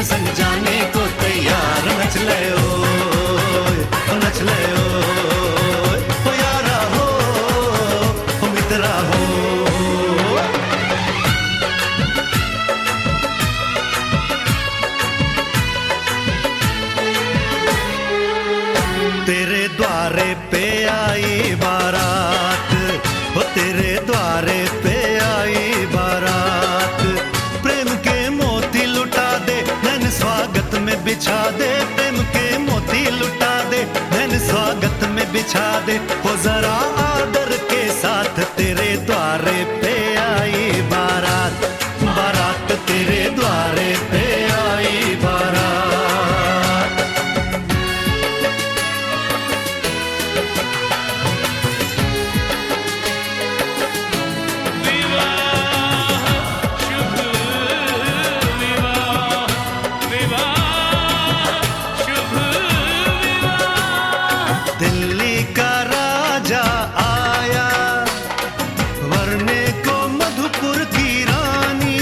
संग जाने को तैयार नच ले ओ नच ले ओ यारा हो मित्रा हो। तेरे द्वारे पे आई बारात, वो तेरे द्वारे पे आई बारात, प्रेम के मोती लुटा दे नैन स्वागत में बिछा दे, प्रेम के मोती लुटा दे नैन स्वागत में बिछा दे, वो जरा आदर के साथ तेरे द्वारे पे आई बारात, बारात तेरे द्वारे पे आई बारात। दिल्ली का राजा आया वरने को मधुपुर की रानी,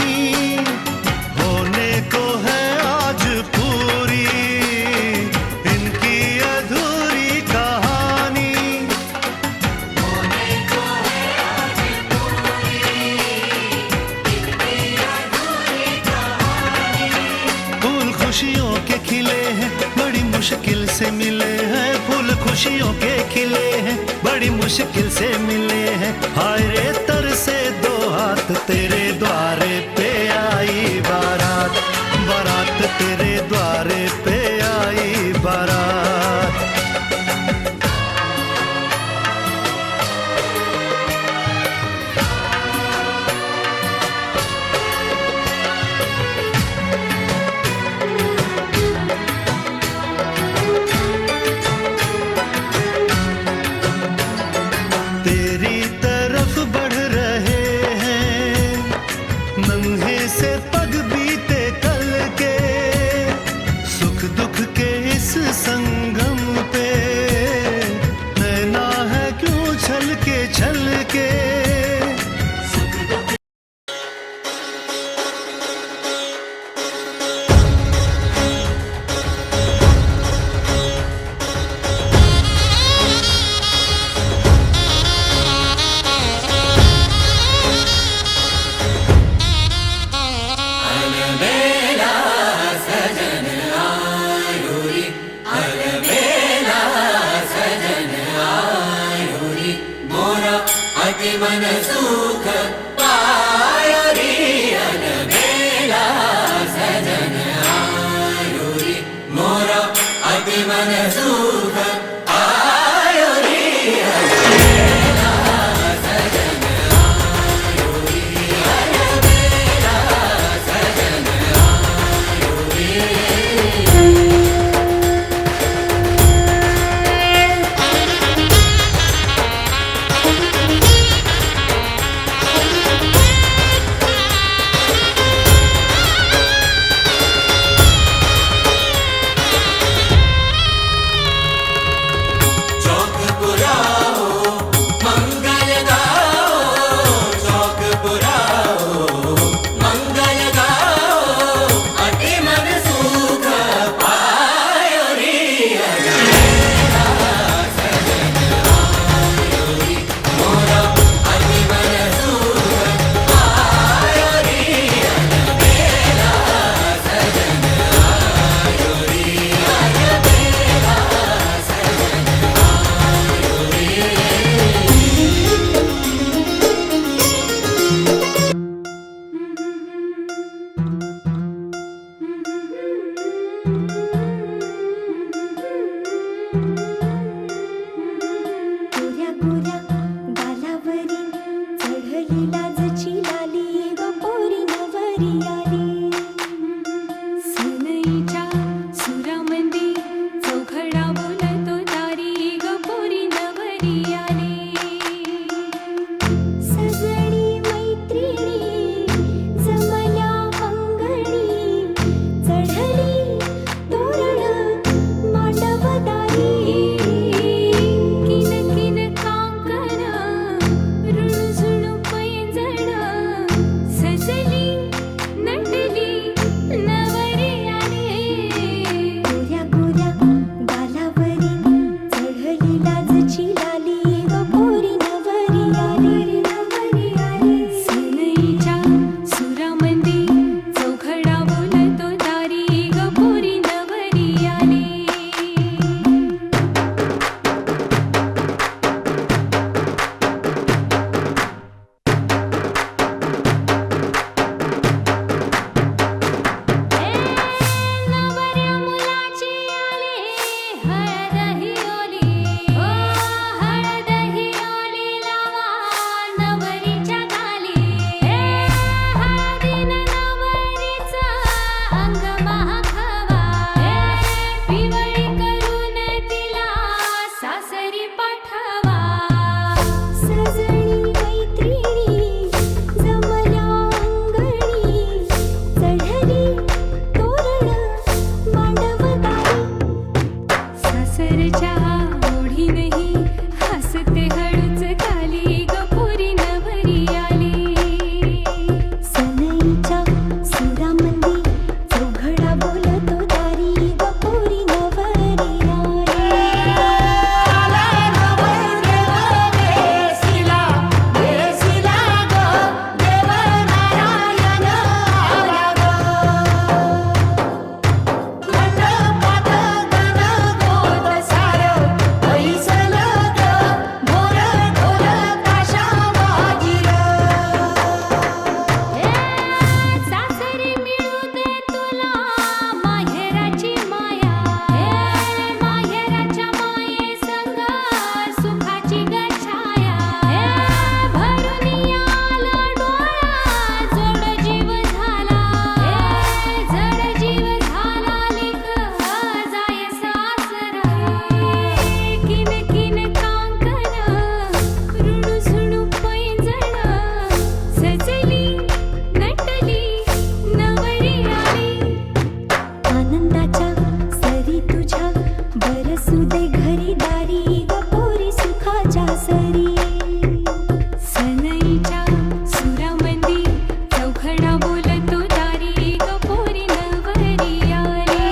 होने को है आज पूरी इनकी अधूरी कहानी, होने को है आज पूरी इनकी अधूरी कहानी। फूल खुशियों के खिले हैं बड़ी मुश्किल से मिले हैं, फूल खुशियों के खिले हैं बड़ी मुश्किल से मिले हैं, हाय रे तर से दो हाथ तेरे द्वारे पे आई बारात, बारात तेरे द्वारे पे आई बारात। तेरी तरफ बढ़ रहे हैं नन्हे से पग बीते कल के, सुख दुख के इस संगम पे नैना है क्यों छल के मन सुख पायो रे अलबेला सजन आयो रे, मोरा अति मन सुख पायो रे अलबेला सजन आयो रे, अलबेला सजन आयो रे। सजली नटली नवरी आली पाठवा सजणी मैत्रिणी जमल्या अंगणी चढली तोरण मांडवदारी सासरच्या ओढीनही हसते हळूच खाली गपोरी नवरी आली सनईच्या सुरामंदी चौघडा बोलतो दारी गपोरी नवरी सासरी मिळू दे तुला माहेराची माया माहेराच्या माये संग सुखाची गछाया भरून आला डोळा जड जीव झाला लेख जाय सासरा किन किन कांकन ऋणू झुणू पैंजण सजली नटली नवरी आली आनंदाच्या सरी तुझ्या बरसू दे घरी दारी गपोरी सुखाच्या सरी सनईच्या सुरामंदी चौघडा बोलतो दारी गपोरी नवरी आली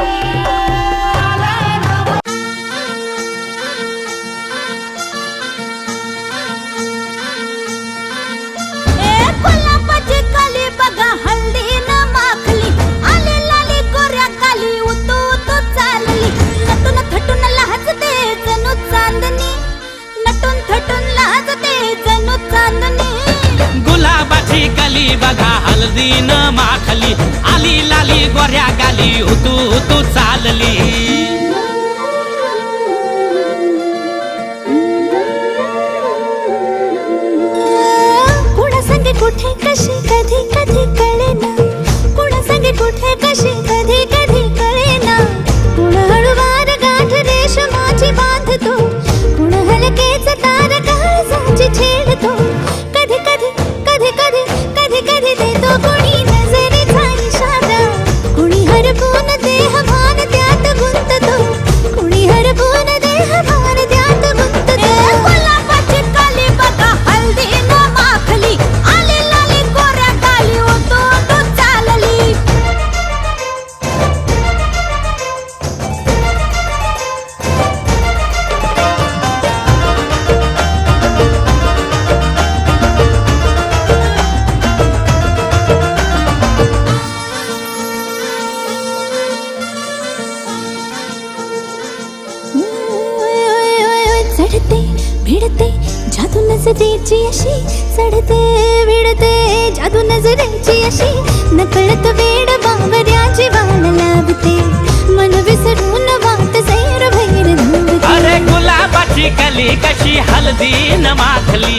कोल्हापूरची कली बघा हल्दी न माखली आली लाली गोऱ्या काली उतू उतू चालली नटून थटून लाजते जणू चांदणी नटून थटून लाजते जणू चांदणी गुलाबाची कली बघा हळदी न माखली आली लाली गोऱ्या गाली उतू उतू चालली कुणा संगे कुठे कशी कधी कधी कळेना कुणा संगे कुठे कशी कधी कधी कळेना कुण हळूवार गाठ रेशमाची बांधतो कुण हलकेच तार काळजाची छेडतो कधी कधी कधी कधी कधी कधी देतो कोणी नजरेचा इशारा कुणी हरपून देह भान त्यात गुंततो कुणी हरपून देह भान त्यात गुंततो कोल्हापूरची काली बघा हल्दी न माखली आली लाली गोऱ्या काली उतू उतू चालली चढते भिडते जादू नजरेची अशी चढते भिडते जादू नजरेची अशी नकळत वेड बांबऱ्याची वाण लाभते मन विसरून वाट सैर भैर धुवते अरे गुलाबाची कली कशी हळदी न माखली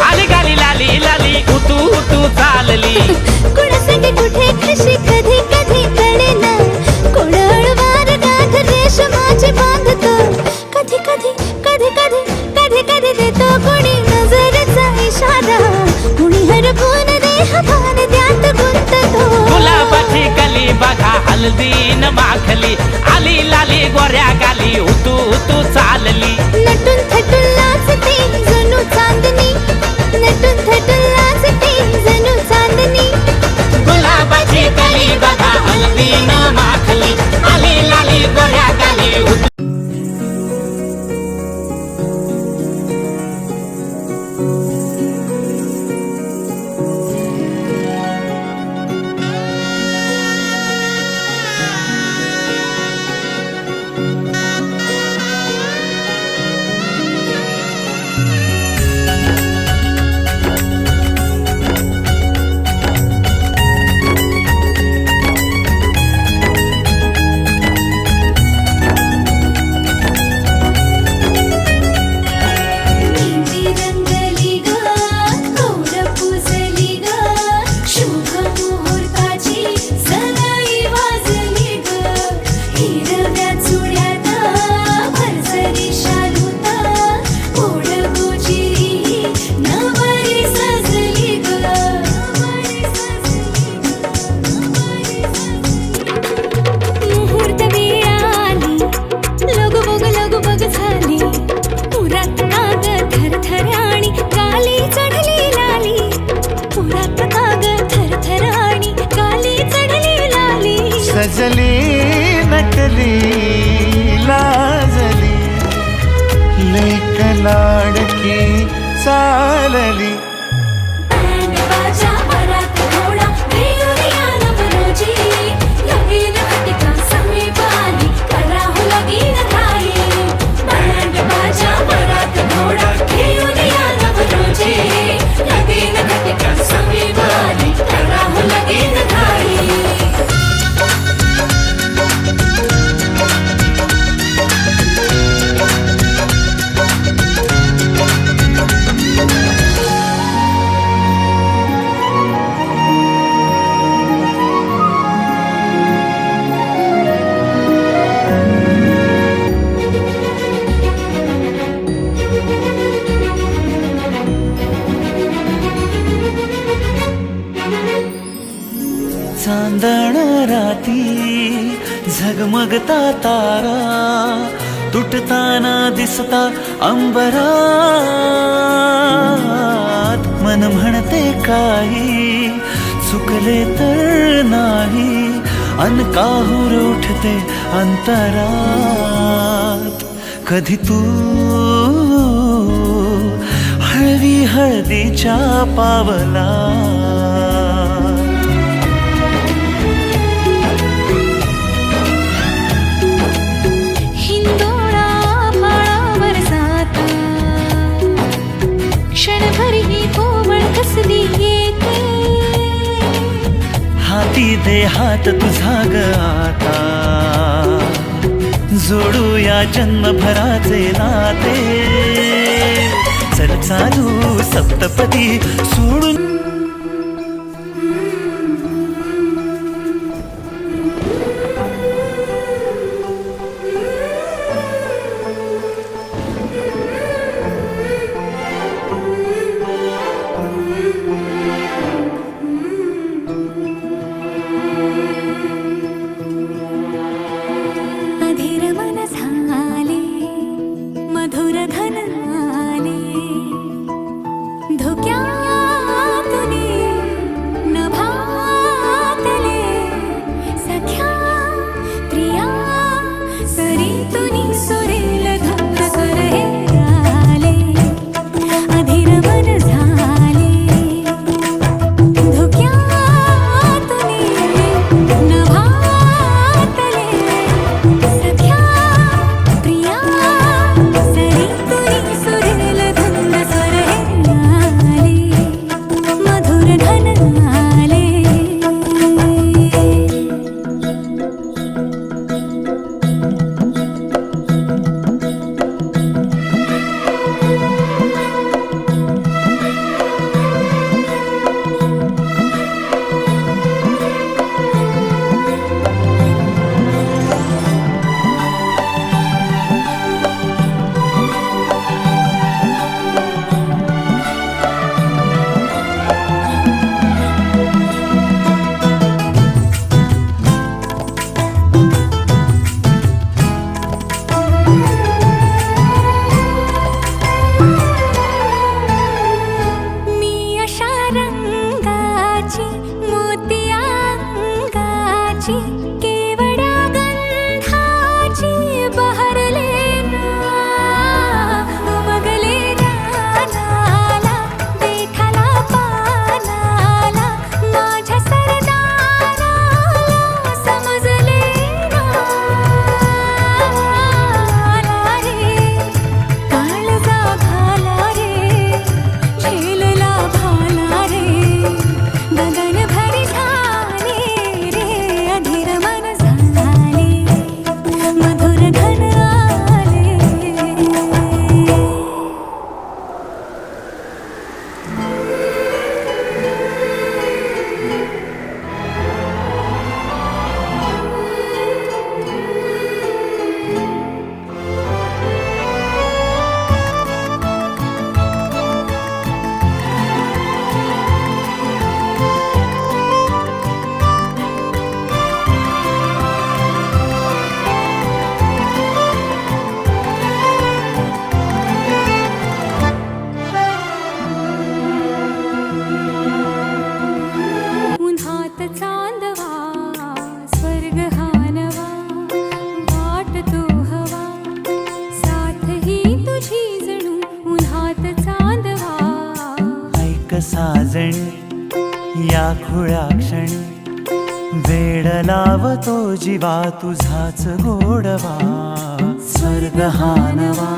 आली गाली लाली लाली उतू उतू चालली कुणासाठी कुठे कशी कधी कधी कळेना कोण हळवार गाठ रेशमाची बांधतो कधी कधी कधी कधी कधी कधी देतो कोणी नजरेचा इशारा कुणी हरपून देह भान त्यात गुंततो गुलाबाची कली बघा हळदी न माखली आली लाली गोऱ्या गाली उतू उतू चालली नटून थटून लाजते जणू चांदणी नटून थटून लाजते जणू चांदणी गुलाबाची कली बघा हळदी न माखली आली लाली गोऱ्या गाली उतू लाजली लाजली लेक लाडकी चालली. बँड बाजा वरात घोडा रेवरिया नवरोजी लगीन घटिका समीपाली करा हो लगीन घाई. बँड बाजा वरात घोडा रेवरिया नवरोजी लगीन घटिका समीपाली करा हो लगीन घाई. चांदण राती झगमगता तारा तुटताना दिसता अंबरात. मन म्हणते काही चुकले तर नाही अन काहूर उठते अंतरात. कधी तू हळवी हळदीच्या पावला हिंदोळा माळावर जाता क्षणभर ही कोमळ कसली येते. हाती दे हात तुझा ग आता जोडूया जन्मभराचे नाते. चल चालू सप्तपदी सोडून अधीर मन झाले मधुर घन आले धुक्यातुनी नभातले सख्या प्रिया सरीतुनी सुरेल धुंद स्वर हे आले. अधीर मन झाले धुक्यातुनी नभातले सख्या प्रिया सरीतुनी सुरेल धुंद स्वर हे आले. मधुर घन आले. मी अशा रंगाची मोतिया अंगाची केवड्या गंधाची बहरले ना उमगले ज्ञानाला देठाला पानाला माझ्या सरदाराला समजले ना. रे काळजा घाला साजणी या खुळ्या क्षणी वेड लावतो जीवा तुझाच गोडवा स्वर्ग हा नवा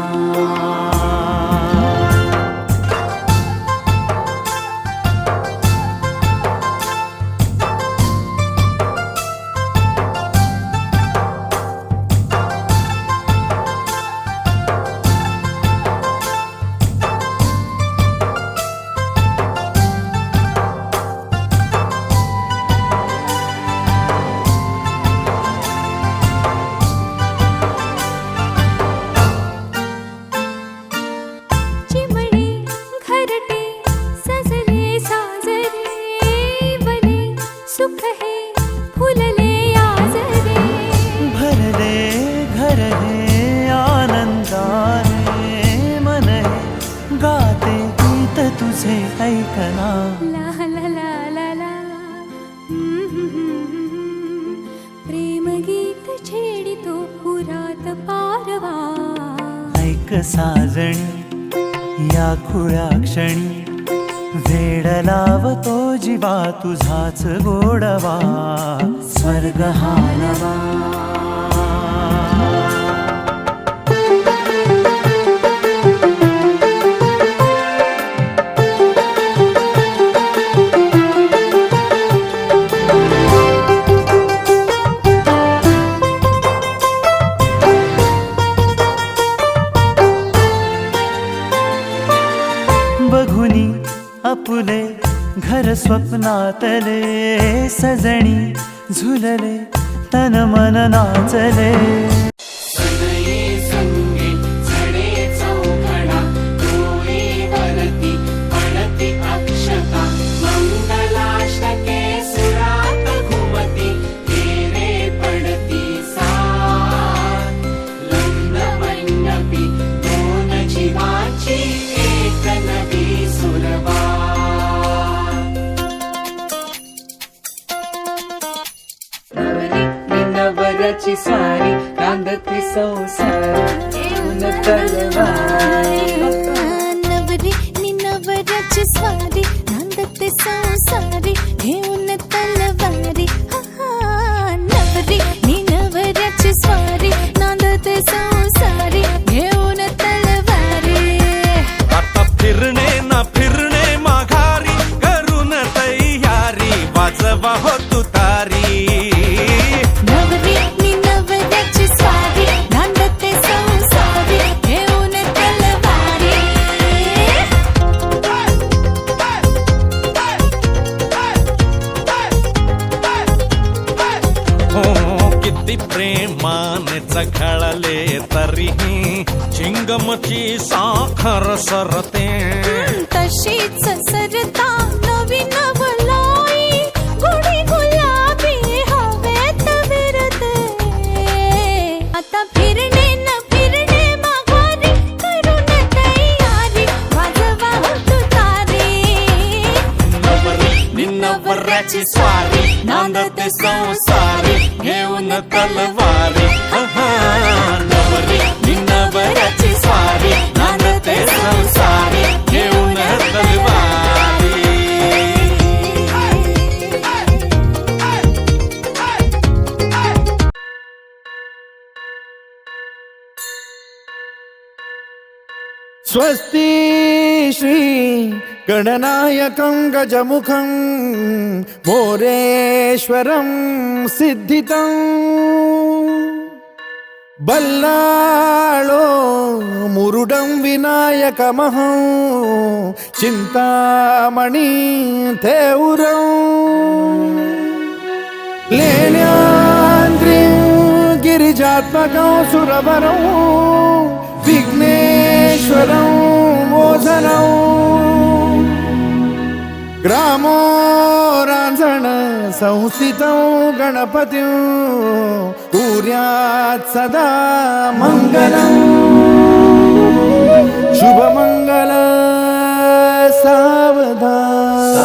चिमणे घरटे सजले साजरे बने सुख हे फुलले आजरे भरले घर हे आनंदाने मन हे गाते गीत तुझे ऐकना ला ला ला ला ला प्रेम गीत छेडितो पुरात पारवा ऐक साजणी या खुळ्या क्षणी वेड लावतो जीवा तुझाच गोडवा स्वर्ग हा नवा बघुनी आपुले घर स्वप्नातले सजणी झुलले तन मन नाचले सनये संगे चढे चौघडा डोळे वरती पडती अक्षता मंगलाष्टके सुरात घुमती तेरे पडती साथ लग्न मंडपी दोन जीवाची एक नवी सुरवात नवराची स्वारी रांगती संसार घेऊन तलवारी नवरी नि नवराची स्वारी नांदते संसारी घेऊन तलवारी हा हा नवरी नि नवराची स्वारी नांदते संसारी घेऊन तलवारी आता फिरणे ना फिरणे माघारी करून तयारी वाजवा हो तुतारी नवरी नि नवराची स्वारी नांदते संसारी घेऊन तलवारी हो किती प्रेमाने चघळले तरीही चिंगमची साखर सरते तशीच सरता नवीन वलाई गोडी गुलाबी हवेत विरते आता फिरणे न फिरणे माघारी करून तयारी वाजवा हो तुतारी नवरी नवऱ्याची स्वारी नांदते संसारी घेऊन तलवारी नवरी नवऱ्याची स्वारी नांदते संसारी घेऊन तलवारी स्वस्ति श्री गणनायकं गजमुखं मोरेश्वरं सिद्धितं बल्लाळो मुरुडं विनायकमहं चिन्तामणि थेउरं लेण्याद्रिं गिरिजात्मकं सुरवरं विघ्नेश्वरं मोचनं ग्रामो रांझण संस्थितं गणपतिं कुर्यात् सदा मङ्गलम् शुभमङ्गल सावधान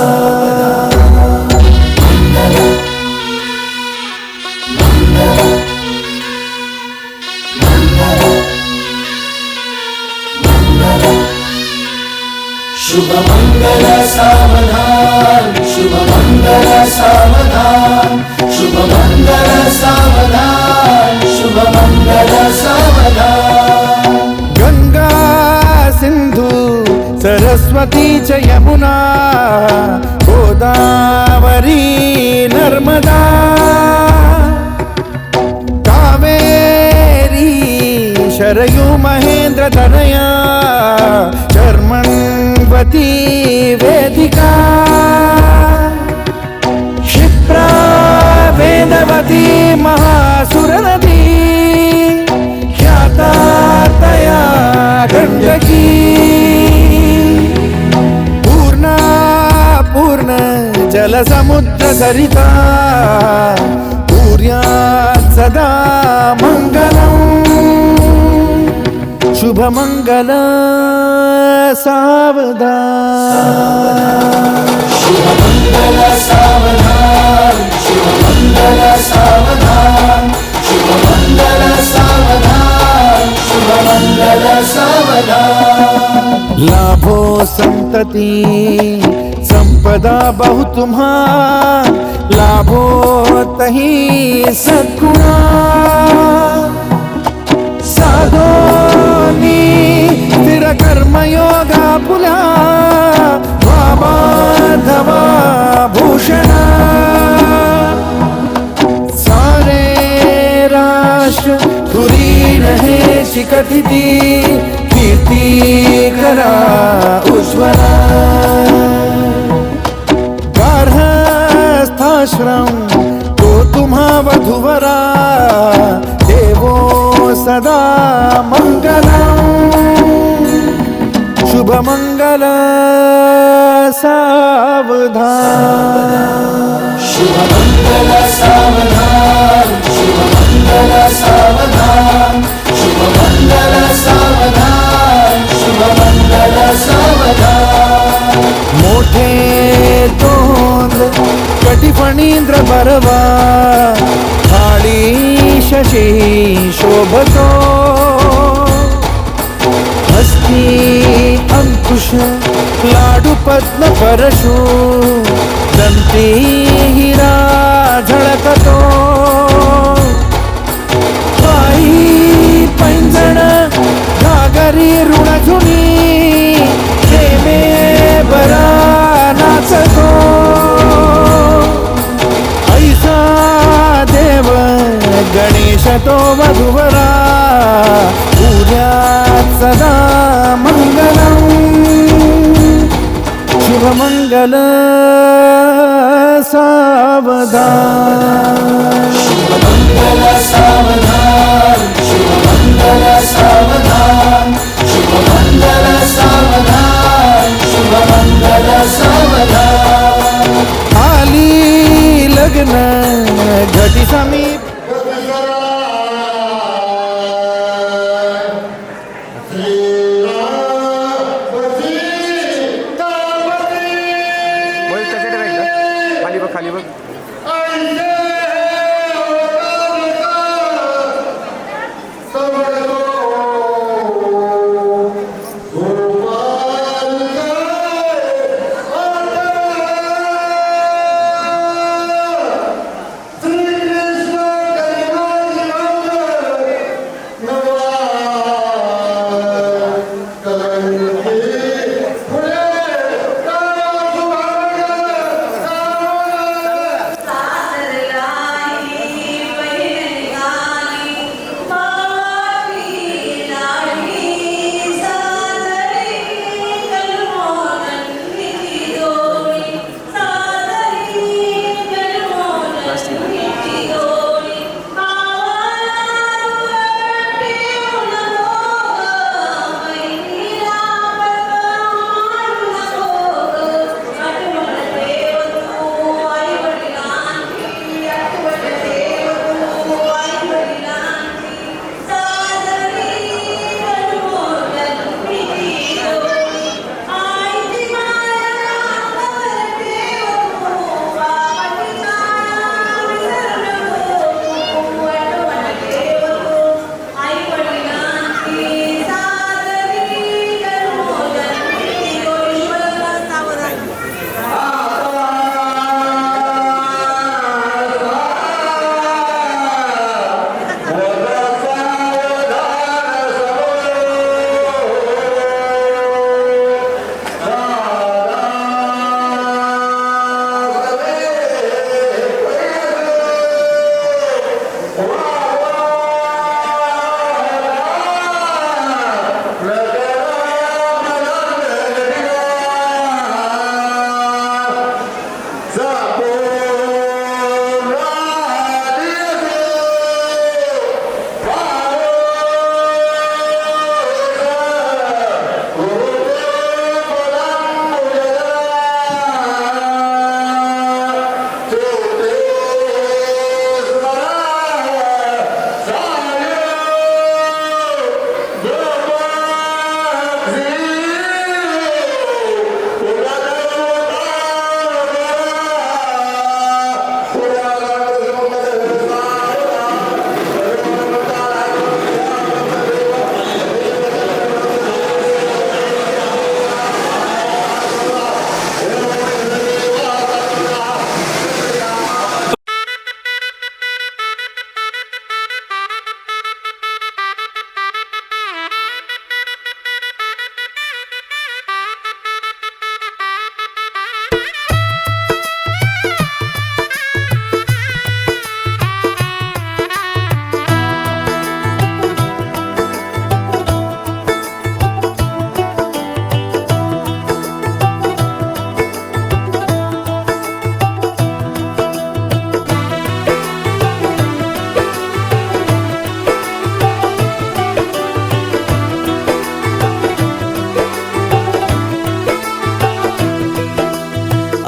शुभ मंगल सावधान, शुभ मंगल सावधान, शुभ मंगल सावधान, शुभ मंगल सावधान. गंगा सिंधू सरस्वती च यमुना गोदावरी नर्मदा कावेरी शरयू महेंद्र तनया चर्मण्वती वेदिका क्षिप्रा वेदवती महासुरनदी ख्याता तया गण्डकी पूर्णा पूर्ण जलसमुद्र सरिता कुर्यात् सदा मङ्गलम् शुभमङ्गल सावधान शुभ मंगल सावधान, शुभ मंगल सावधान, शुभ मंगल सावधान, शुभ मंगल सावधान. लाभो संतति संपदा बहु तुम्हा लाभो तही सद्गुणा साधोनी स्थिर कर्मयोगा पुला वामाधवा भूषणा सारे राष्ट्र धुरीण हे शिकतिती कीर्ती करा उज्ज्वला गार्हस्थाश्रम तो तुम्हा वधुवरा देवो सदा मंगलम् शुभ मंगल सावधान शुभ मंगल सावधान, शुभ मंगल सावधान, शुभ मंगल सावधान, शुभ मंगल सावधान. मोठे तोंड कटिफणींद्र बरवा थाळी शशी शोभतो हस्ती अंकुश लाडू पद्म परशु दंती हिरा झळकतो पायी पैंजण घागरी ऋणझुनी प्रेमे बरा नाचतो ऐसा देव गणेश तो वधुवरा पूर्यात् सदा मंगलम् शुभ मंगल सावधान शुभ मंगल सावधान, शुभ मंगल सावधान, शुभ मंगल सावधान, शुभ मंगल सावधान. आली लग्न घटी समीप खाली बघ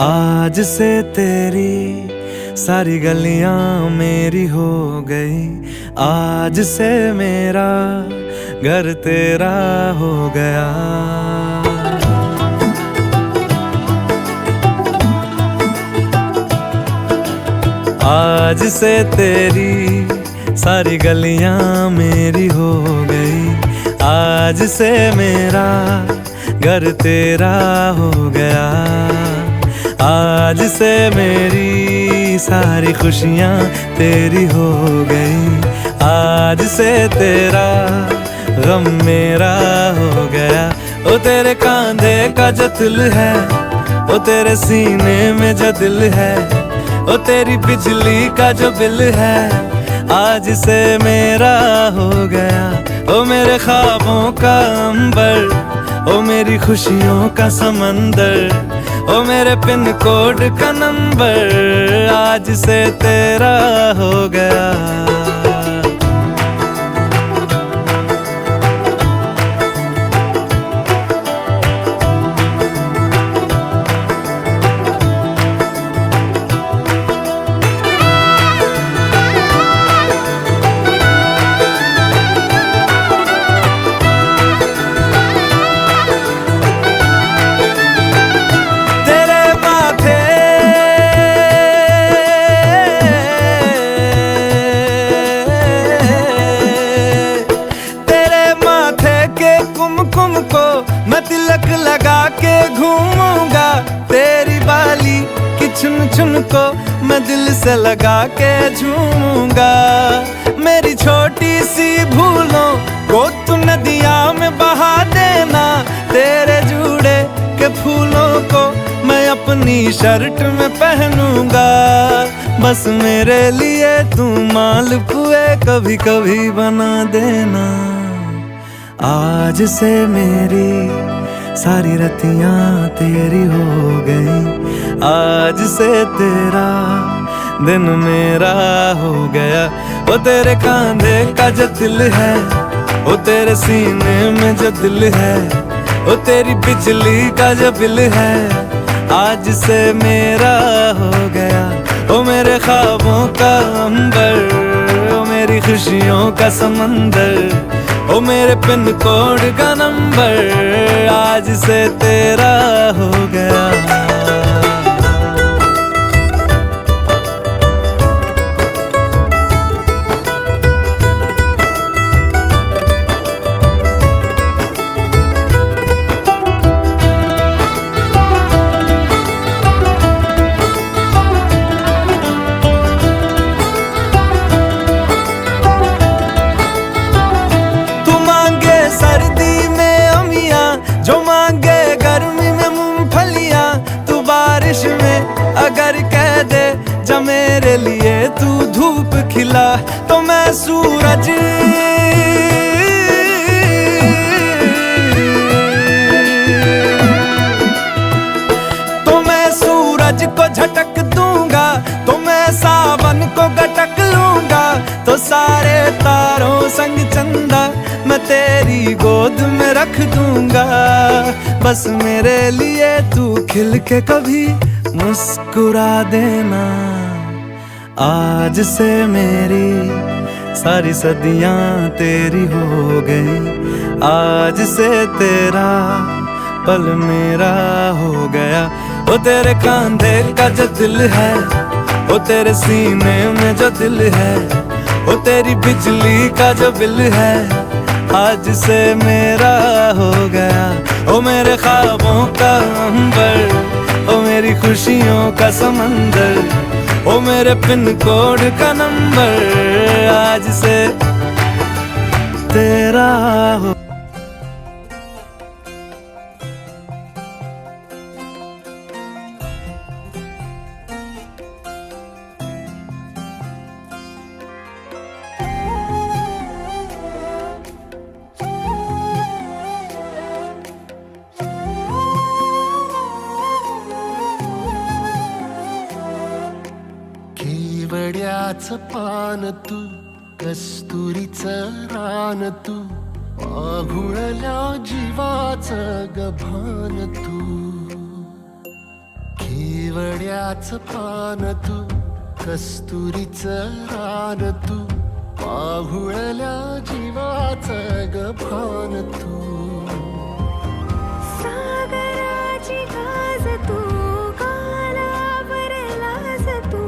आज से तेरी सारी गलियां मेरी हो गई, आज से मेरा घर तेरा हो गया। आज से तेरी सारी गलियां मेरी हो गई, आज से मेरा घर तेरा हो गया। आज से मेरी सारी खुशियां तेरी हो गई, आज से तेरा गम मेरा हो गया। ओ तेरे कांधे का जो दिल है, ओ तेरे सीने में जो दिल है, ओ तेरी बिजली का जो बिल है, आज से मेरा हो गया। ओ मेरे ख्वाबों का अंबर, ओ मेरी खुशियों का समंदर, ओ मेरे पिन कोड का नंबर, आज से तेरा हो गया। कुमकुम को मैं तिलक लगा के घूमूंगा, तेरी बाली की चुन चुन को मैं दिल से लगा के झूमूंगा। मेरी छोटी सी भूलों को तू नदिया में बहा देना, तेरे जूड़े के फूलों को मैं अपनी शर्ट में पहनूंगा। बस मेरे लिए तू मालपुए कभी कभी बना देना। आज से मेरी सारी रतियां तेरी हो गई, आज से तेरा दिन मेरा हो गया। ओ तेरे कांधे का जो दिल है, ओ तेरे सीने में जो दिल है, ओ तेरी बिजली का जो बिल है, आज से मेरा हो गया। ओ मेरे ख्वाबों का अंबर, ओ मेरी खुशियों का समंदर, ओ मेरे पिन कोड का नंबर, आज से तेरा हो गया। सर्दी में अमियाँ जो मांगे गर्मी में मूंगफलियाँ, तू बारिश में अगर कह दे जा मेरे लिए तू धूप खिला, तो मैं सूरज को झटक दूंगा, तो मैं सावन को गटक लूंगा। तो सारे तारों संग चंदा मैं तेरी गोद में रख दूंगा। बस मेरे लिए तू खिल के कभी मुस्कुरा देना। आज से मेरी सारी सदियां तेरी हो गई, आज से तेरा पल मेरा हो गया। ओ तेरे कांधे का जो दिल है, ओ तेरे सीने में जो दिल है, ओ तेरी बिजली का जो बिल है, आज से मेरा हो गया। ओ मेरे ख्वाबों का अंबर, ओ मेरी खुशियों का समंदर, ओ मेरे पिन कोड का नंबर, आज से तेरा हो। केवड्याचं पान तू, कस्तुरीचं रान तू, आघुळल्या जीवाचं गभान तू। केवड्याच पान तू कस्तुरीचं रान तू पाहुळल्या जीवाचं गभान तू सागराची गाज तू गालावर लाज तू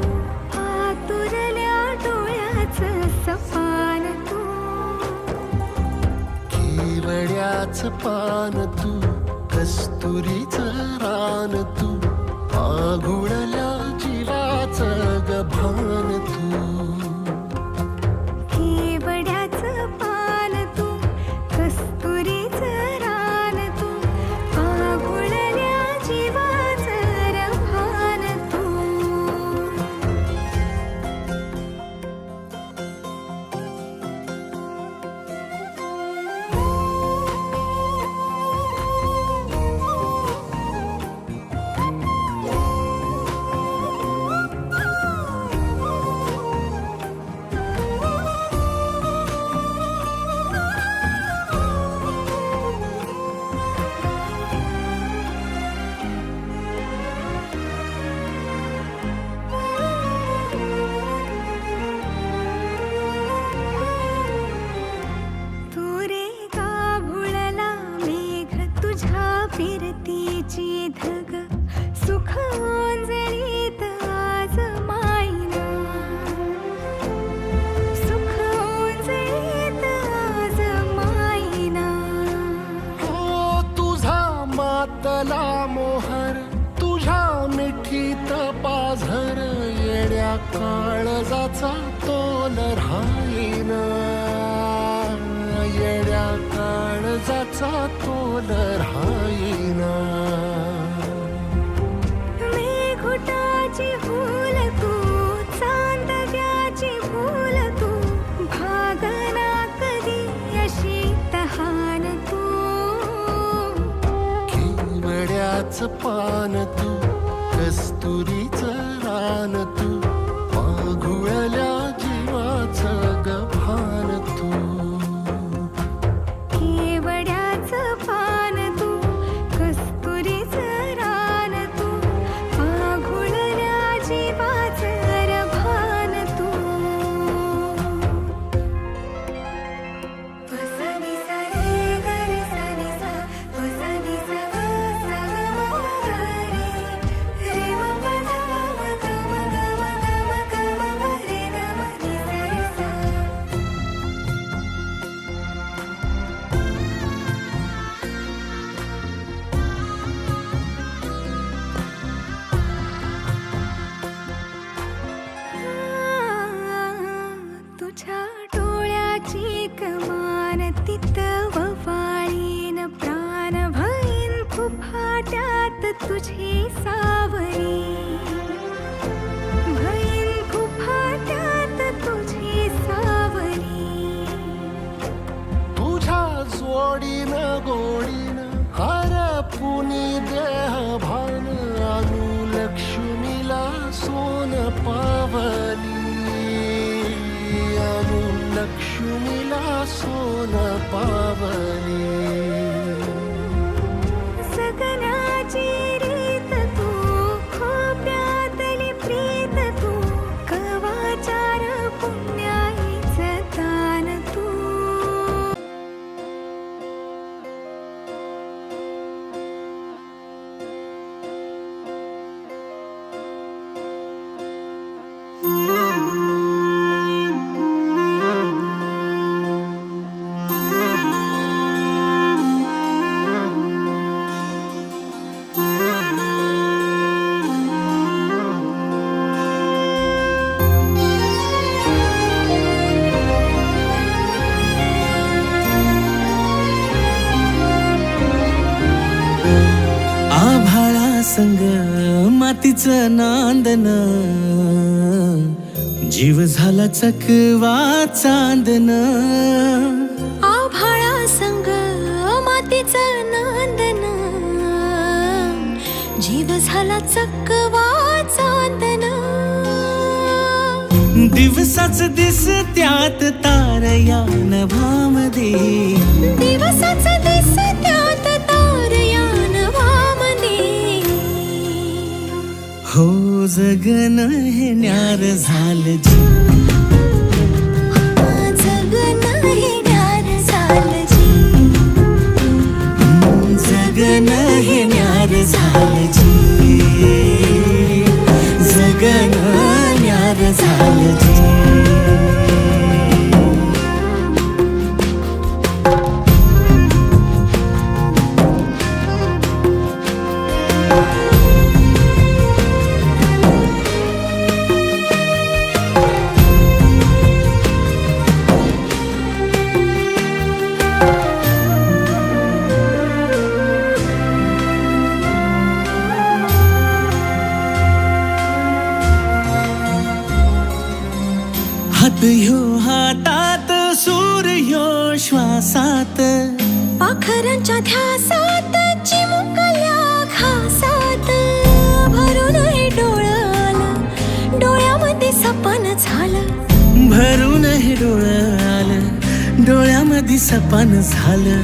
आतुरल्या डोळ्याचं सपान तू केवड्याच पान तू कस्तुरीचं रान तू पाहुळल्या जीवाचं गभान तू केवड्याचं पान तू कस्तुरीचं रान तू पागुळल्या जीवाचं रभान तू फिरतीची धग सुख ओंजळीत आज मायना सुख ओंजळीत आज मायना हो तुझा मातला मोहर तुझ्या मिठीत पाझर येड्या काळजाचा तोल राहीना येड्या काळजाचा तोल राहीना मेघुटाची भूल तू चांदव्याची भूल तू भागना कधी अशी तहान तू केवड्याच पान तू कस्तुरीचं रान तू पाघुळल्या जीवाचं गभान तू केवड्याचं पान तू कस्तुरीचं रान तू पाघुळल्या जीवाचं रभान तू वसनी सा रे ग रे सा नि सा वसनी सा ग सा ग म ग रे रे म प ध म ग म ग म ग म ग म रे ग म नि सा रे सा तुझ्या डोळ्याची कमान तित ववाळीन प्राण भईन फुफाट्यात तुझी सावरी भईन फुफाट्यात तुझी सावरी तुझ्या जोडीनं गोडीनं हरपुनी देह भान अनुलक्ष्मीला सोन पावली अनुलक्ष्मीला सोन पावली सगनाची रीत तू खोप्यातली प्रीत तू कवाचार पुण्याईचं दान तू आभाळा संग मातीचं नांदन जीव झाला चकवा चांदन आभाळा संग मातीचं नांदन जीव झाला चकवा चांदन दिवसाच दिस त्यात तारया नभामध्ये दिवसाच दिस त्यात तारया नभामध्ये हो जगन हे न्यार झालं जी जगन हे न्यार झालं जी जगन हे न्यार झालं जी जगन न्यार झालं जी हात ह्यो हातात सूर ह्यो श्वासात पाखरांच्या ध्यासात चिमुकल्या घासात भरून हे डोळं आलं डोळ्यामध्ये सपन झालं भरून हे डोळं आलं डोळ्यामध्ये सपान झालं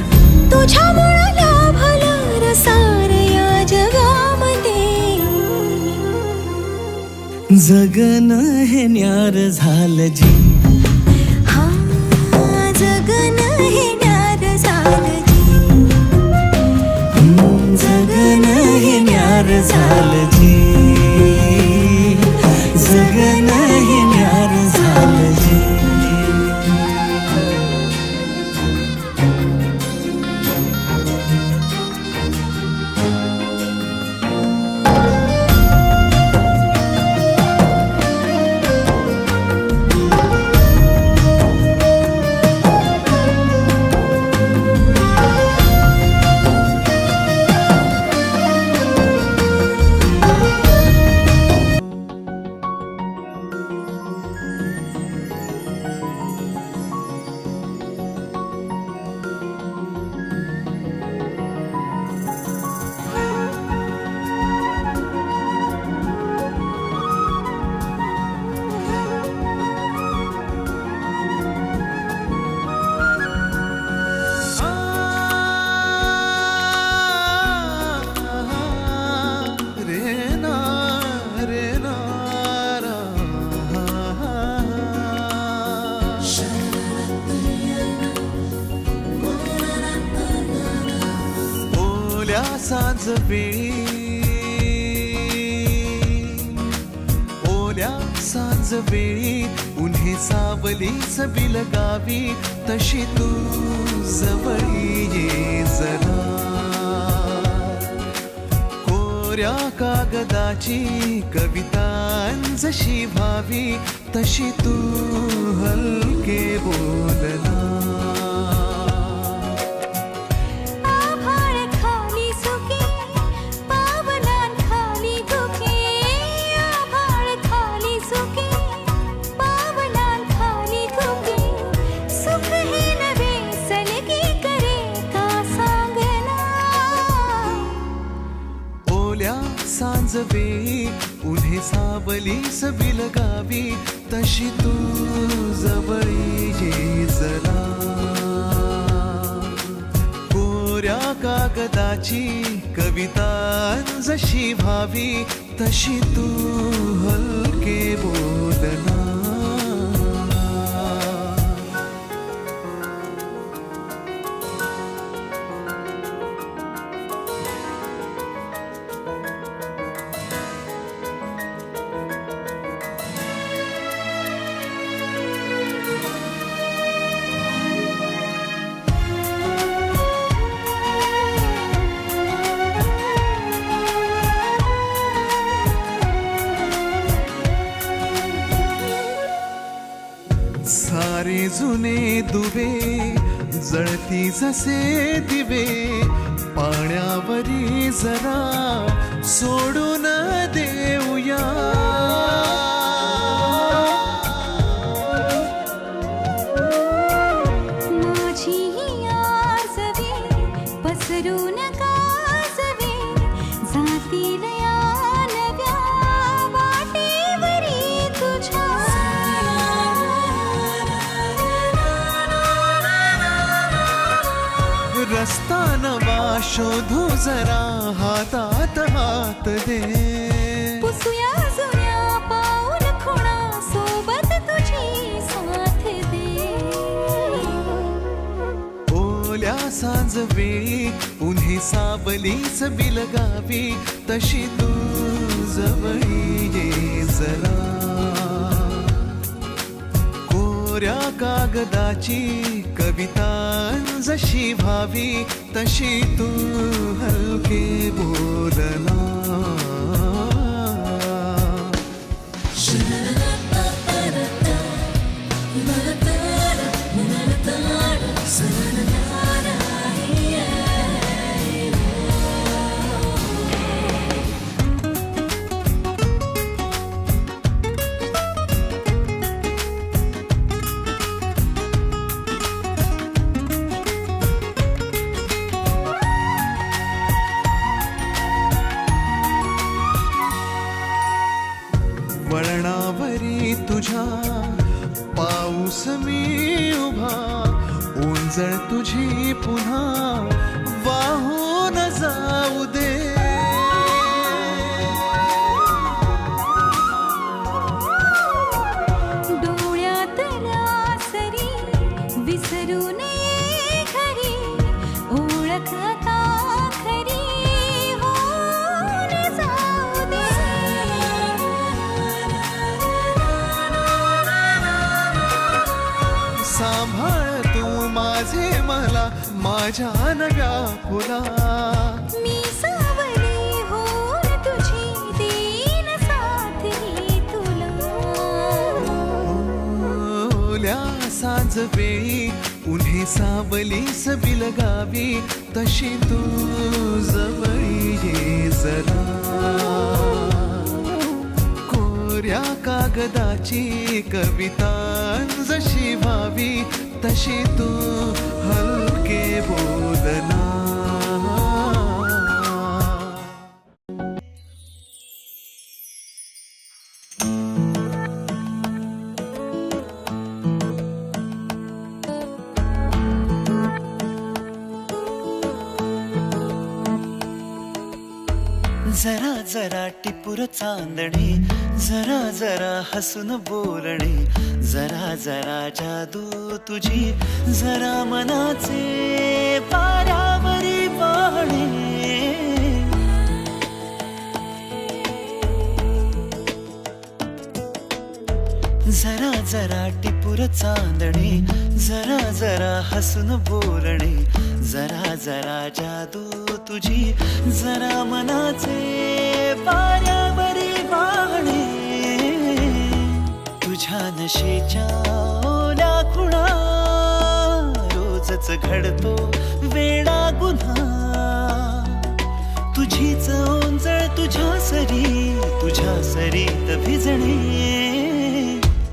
तुझ्यामुळं लाभलं रसार या जगामध्ये जगन हे न्यार झालं जी हा जगन हे न्यार झालं जी जगन हे न्यार झालं जी जगन हे न्यार झालं जी सांज वेळी ओल्या सांज वेळी उन्हे सावलीच बिलगावी तशी तू जवळी ये जरा कोऱ्या कागदाची कवितांजशी भावी तशी तू हलके बोलना सांज वेळी उन्हे सावलीस बिलगावी तशी तू जवळी ये जरा कोऱ्या कागदाची कवितांजशी भावी तशी तू हलके बोलना सारे जुने दुवे जळती जसे दिवे पाण्यावरी जरा सोडून देऊया माझी आसवे पसरून कासवे जातील या नव्या वाटेवरी तुझ्या रस्ता नवा शोधू जरा हातात हात दे पुसूया जुने सांज वेळी उन्हे सावलीच बिलगावी तशी तू जवळी ये जरा कोऱ्या कागदाची कविता जशी व्हावी तशी तू हलके बोलना वळणावरी तुझ्या पाऊस मी उभा ओंजळ तुझी पुन्हा वाहून जाऊ दे डोळ्यातल्या सरी विसरू नये खरी ओळख आता खरी होऊन जाऊ दे सांभाळ तू माझे मला माझ्या नव्या फुला मी सावली होऊन तुझी देईन साथ ही तुला ओल्या सांज वेळी उन्हे सावलीस बिलगावी तशी तू जवळी ये जरा कोऱ्या कागदाची कविता जशी व्हावी तशी तू हलके बोलना जरा जरा टिपूर चांदणे जरा जरा हसून बोलणे जरा जरा जादू तुझी जरा मनाचे पारावरी वाहणे जरा जरा टिपूर चांदणे जरा जरा हसून बोलणे जरा जरा जादू तुझी जरा मनाचे पारावरी वाहणे तुझ्या नशेच्या ओल्या खुणा रोजच घडतो वेडा गुन्हा तुझीच ओंजळ तुझ्या सरीत भिजणे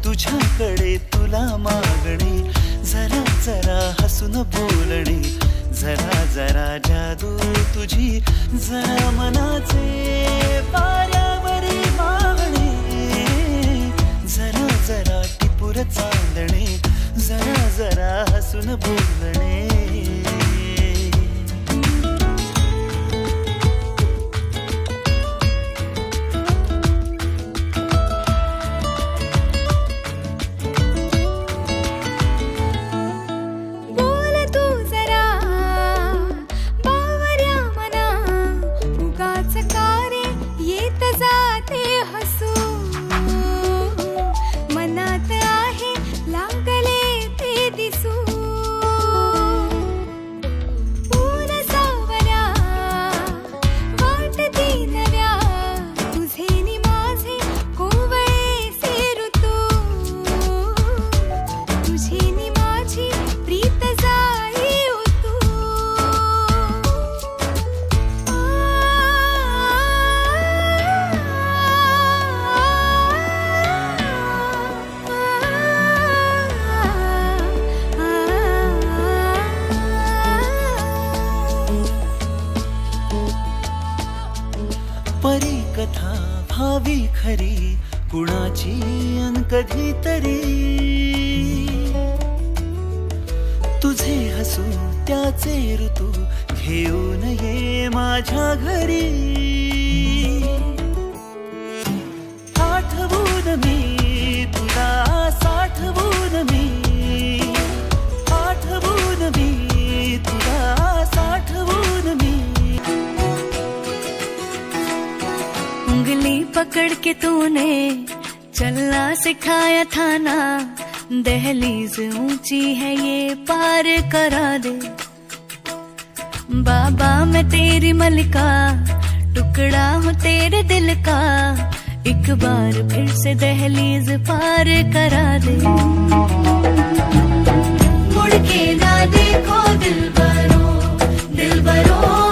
तुझ्याकडे तुला मागणे जरा जरा हसून बोलणे जरा जरा जादू तुझी जरा मनाचे पारावरी वाहणे जरा जरा टिपूर चांदणे जरा जरा हसून बोलणे कथा भावी खरी कुणाची अन कधीतरी तुझे हसू त्याचे ऋतू घेऊन ये माझ्या घरी आठवून मी तुला साठवून मी आठवून मी तुला उंगली पकड़ के तूने चलना सिखाया था ना, दहलीज ऊंची है ये पार करा दे। बाबा मैं तेरी मलिका, टुकड़ा हूँ तेरे दिल का, एक बार फिर से दहलीज पार करा दे। मुड़ के ना देखो दिल भरो